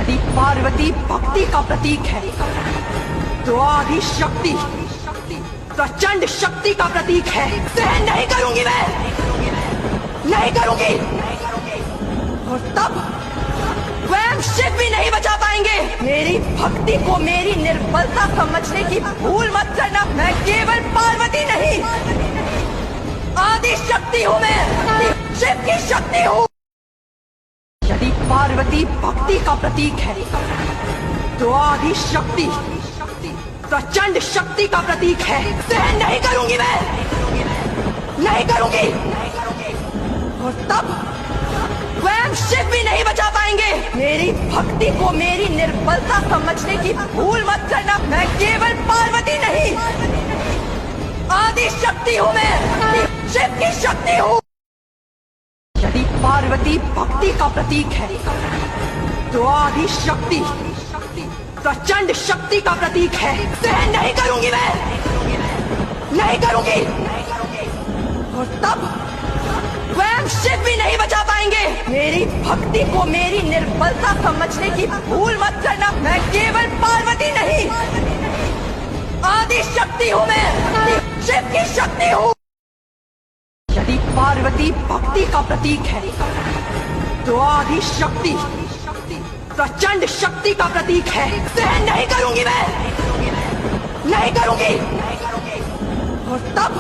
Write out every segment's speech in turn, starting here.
यदि पार्वती भक्ति का प्रतीक है तो आदि शक्ति प्रचंड शक्ति का प्रतीक है। सहन नहीं करूंगी, मैं नहीं करूंगी। और तब स्वयं शिव भी नहीं बचा पाएंगे। मेरी भक्ति को मेरी निर्बलता समझने की भूल मत करना। मैं केवल पार्वती नहीं, आदि शक्ति हूँ। मैं शिव की शक्ति हूँ। यदि पार्वती भक्ति का प्रतीक है तो आदि शक्ति प्रचंड शक्ति का प्रतीक है। सहन नहीं करूंगी, मैं नहीं करूंगी। और तब स्वयं शिव भी नहीं बचा पाएंगे। मेरी भक्ति को मेरी निर्बलता समझने की भूल मत करना। मैं केवल पार्वती नहीं, आदि शक्ति हूँ। मैं शिव की शक्ति हूँ। यदि पार्वती भक्ति का प्रतीक है तो आदि शक्ति प्रचंड शक्ति का प्रतीक है। सहन नहीं करूंगी, मैं नहीं करूंगी। और तब स्वयं शिव भी नहीं बचा पाएंगे। मेरी भक्ति को मेरी निर्बलता समझने की भूल मत करना। मैं केवल पार्वती नहीं, आदि शक्ति हूँ। मैं शिव की शक्ति हूँ। यदि पार्वती भक्ति का प्रतीक है तो आदि शक्ति प्रचंड शक्ति का प्रतीक है। सहन नहीं करूंगी, मैं नहीं करूंगी। और तब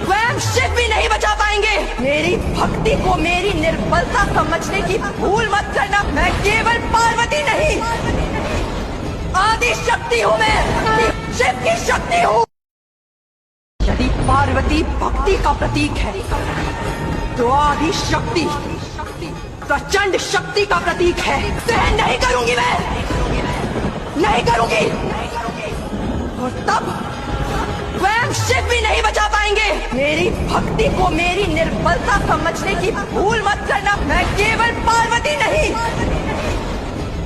स्वयं शिव भी नहीं बचा पाएंगे। मेरी भक्ति को मेरी निर्बलता समझने की भूल मत करना। मैं केवल पार्वती नहीं, आदि शक्ति हूँ। मैं शिव की शक्ति हूँ। यदि पार्वती भक्ति का प्रतीक है तो आदि शक्ति प्रचंड शक्ति का प्रतीक है। सहन नहीं करूंगी, मैं नहीं करूंगी। और तब स्वयं शिव भी नहीं बचा पाएंगे। मेरी भक्ति को मेरी निर्बलता समझने की भूल मत करना। मैं केवल पार्वती नहीं,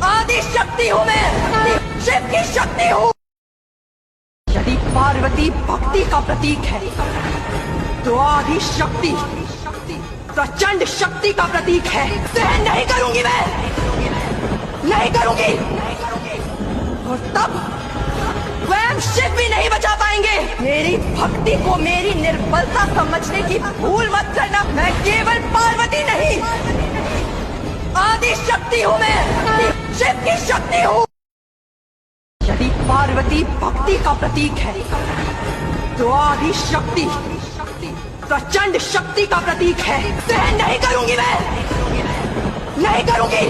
आदि शक्ति हूँ। मैं शिव की शक्ति हूँ। यदि पार्वती भक्ति का प्रतीक है तो आदि शक्ति प्रचंड शक्ति का प्रतीक है। सहन नहीं करूंगी, मैं नहीं करूंगी। और तब स्वयं शिव भी नहीं बचा पाएंगे। मेरी भक्ति को मेरी निर्बलता समझने की भूल मत करना। मैं केवल पार्वती नहीं, आदि शक्ति हूँ। मैं शिव की शक्ति हूँ। यदि पार्वती भक्ति का प्रतीक है तो आदि शक्ति प्रचंड शक्ति का प्रतीक है। सहन नहीं करूंगी, मैं नहीं करूंगी।